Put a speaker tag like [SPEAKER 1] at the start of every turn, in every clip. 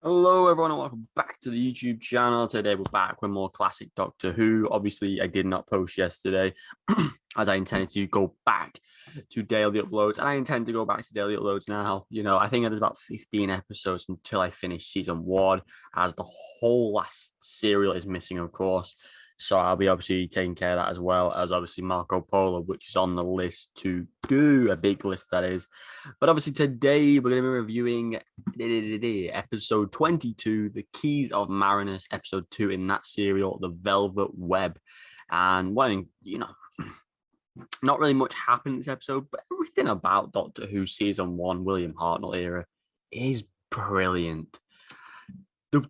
[SPEAKER 1] Hello, everyone, and welcome back to the YouTube channel. Today, we're back with more classic Doctor Who. Obviously, I did not post yesterday as I intended to go back to daily uploads, and I intend to go back to daily uploads now. I think there's about 15 episodes until I finish season one, as the whole last serial is missing, of course. So I'll be obviously taking care of that, as well as obviously Marco Polo, which is on the list to do, a big list that is. But obviously today we're going to be reviewing episode 22, The Keys of Marinus, episode 2 in that serial, The Velvet Web. And not really much happened in this episode, but everything about Doctor Who season 1, William Hartnell era, is brilliant.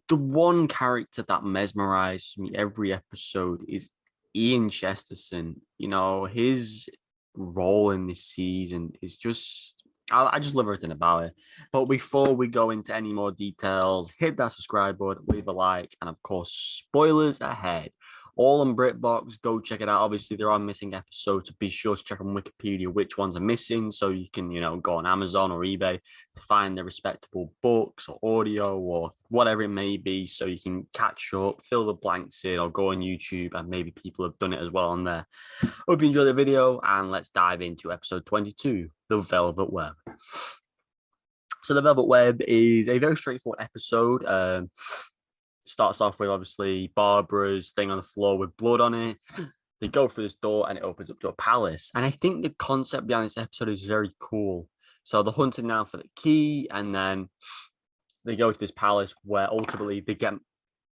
[SPEAKER 1] The one character that mesmerizes me every episode is Ian Chesterton. His role in this season is just, I just love everything about it. But before we go into any more details, hit that subscribe button, leave a like, and of course, spoilers ahead. All on BritBox, go check it out. Obviously, there are missing episodes, so be sure to check on Wikipedia which ones are missing, so you can, go on Amazon or eBay to find the respectable books or audio or whatever it may be, so you can catch up, fill the blanks in, or go on YouTube, and maybe people have done it as well on there. Hope you enjoyed the video, and let's dive into episode 22, The Velvet Web. So The Velvet Web is a very straightforward episode. Starts off with obviously Barbara's thing on the floor with blood on it. They go through this door and it opens up to a palace. And I think the concept behind this episode is very cool. So they're hunting now for the key, and then they go to this palace where ultimately they get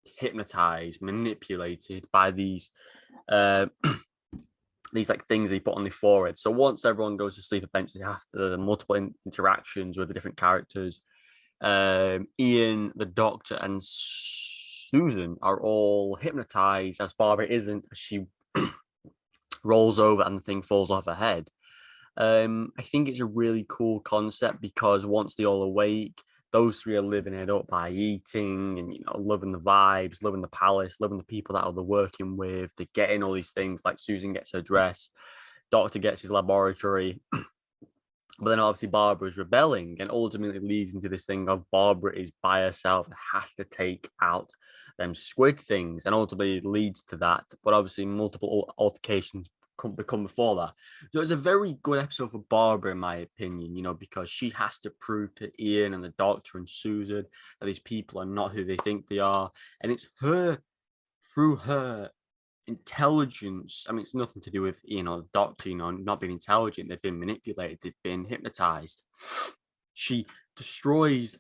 [SPEAKER 1] hypnotized, manipulated by these these like things they put on the forehead. So once everyone goes to sleep, eventually after the multiple interactions with the different characters, Ian, the Doctor, and Susan are all hypnotized, as Barbara isn't, as she rolls over and the thing falls off her head. I think it's a really cool concept because once they all awake, those three are living it up by eating and loving the vibes, loving the palace, loving the people that they're working with. They're getting all these things, like Susan gets her dress, Doctor gets his laboratory. But then obviously Barbara is rebelling, and ultimately leads into this thing of Barbara is by herself and has to take out them squid things, and ultimately it leads to that. But obviously multiple altercations become before that. So it's a very good episode for Barbara, in my opinion, because she has to prove to Ian and the Doctor and Susan that these people are not who they think they are. And it's her, through her intelligence. I mean, it's nothing to do with the Doctor, not being intelligent. They've been manipulated, they've been hypnotized. She destroys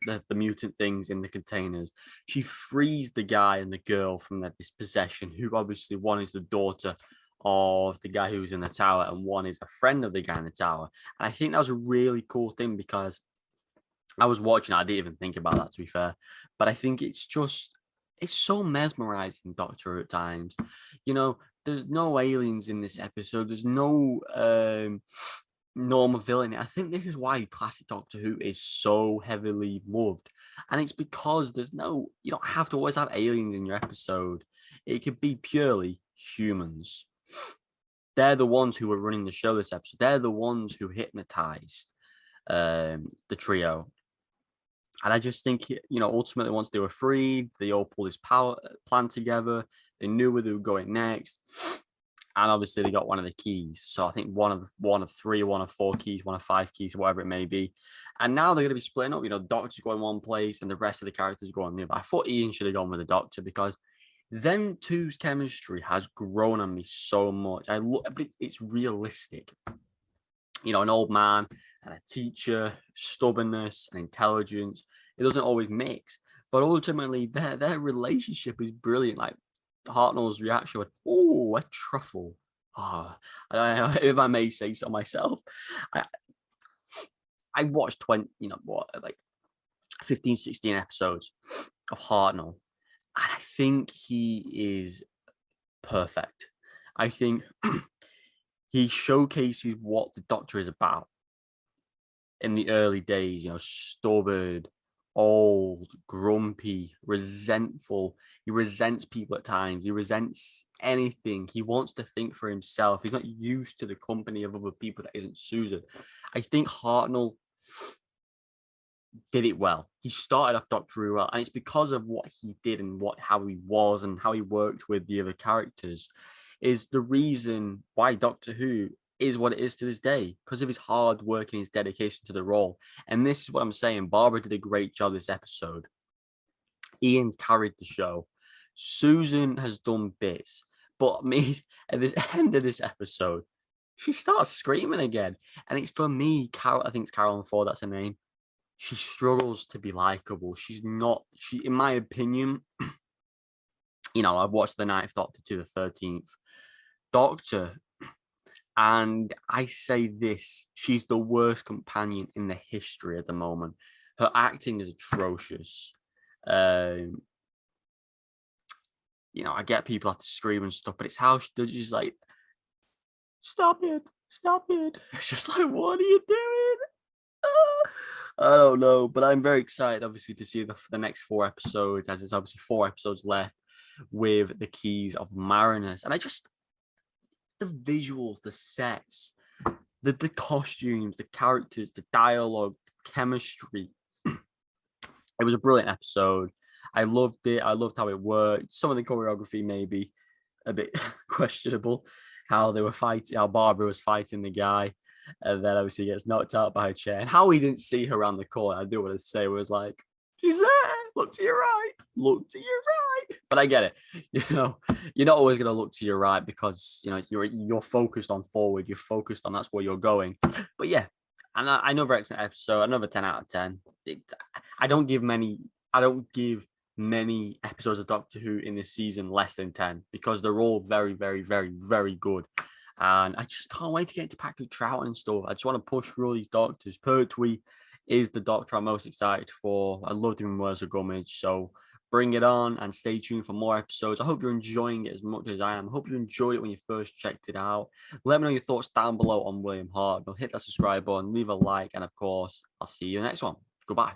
[SPEAKER 1] the mutant things in the containers. She frees the guy and the girl from this possession, who obviously one is the daughter of the guy who's in the tower, and one is a friend of the guy in the tower. And I think that was a really cool thing, because I was watching, I didn't even think about that, to be fair, but I think it's so mesmerizing, Doctor, at times. There's no aliens in this episode. There's no normal villain. I think this is why classic Doctor Who is so heavily loved. And it's because you don't have to always have aliens in your episode. It could be purely humans. They're the ones who were running the show this episode. They're the ones who hypnotized the trio. And I just think, ultimately, once they were freed, they all pulled this power plan together. They knew where they were going next. And obviously, they got one of the keys. So I think one of three, one of four keys, one of five keys, whatever it may be. And now they're going to be splitting up. The Doctor's going one place and the rest of the characters going the other. I thought Ian should have gone with the Doctor, because them two's chemistry has grown on me so much. But it's realistic. An old man and a teacher, stubbornness and intelligence. It doesn't always mix, but ultimately their relationship is brilliant. Like Hartnell's reaction with, "Oh, a truffle." If I may say so myself, I watched 20, like 15, 16 episodes of Hartnell, and I think he is perfect. I think he showcases what the Doctor is about in the early days, stubborn, old, grumpy, resentful. He resents people at times. He resents anything. He wants to think for himself. He's not used to the company of other people that isn't Susan. I think Hartnell did it well. He started off Doctor Who well, and it's because of what he did and how he was and how he worked with the other characters is the reason why Doctor Who is what it is to this day, because of his hard work and his dedication to the role. And this is what I'm saying. Barbara did a great job this episode. Ian's carried the show. Susan has done bits, but me at this end of this episode, she starts screaming again. And it's for me, Carol, I think it's Carolyn Ford, that's her name. She struggles to be likable. She's not, in my opinion, I've watched the Ninth Doctor to the 13th Doctor, and I say this, she's the worst companion in the history at the moment. Her acting is atrocious. I get people have to scream and stuff, but it's how she does. She's like, stop it. It's just like, what are you doing? I don't know, but I'm very excited, obviously, to see the next 4 episodes, as there's obviously 4 episodes left with the Keys of Marinus. And the visuals, the sets, the costumes, the characters, the dialogue, the chemistry. It was a brilliant episode. I loved it. I loved how it worked. Some of the choreography maybe a bit questionable. How they were fighting, how Barbara was fighting the guy, and then obviously he gets knocked out by a chair. And how he didn't see her around the corner, I do want to say, was like, she's there. Look to your right. Look to your right. But I get it. You're not always going to look to your right because you're focused on forward. You're focused on that's where you're going. But yeah, and another excellent episode. Another 10 out of 10. I don't give many episodes of Doctor Who in this season less than 10 because they're all very, very, very, very good. And I just can't wait to get into Patrick Troughton and stuff. I just want to push through all these doctors. Pertwee is the Doctor I'm most excited for. I loved him in Where's the Gummidge. So bring it on and stay tuned for more episodes. I hope you're enjoying it as much as I am. I hope you enjoyed it when you first checked it out. Let me know your thoughts down below on William Hartnell. Hit that subscribe button, leave a like, and of course, I'll see you in the next one. Goodbye.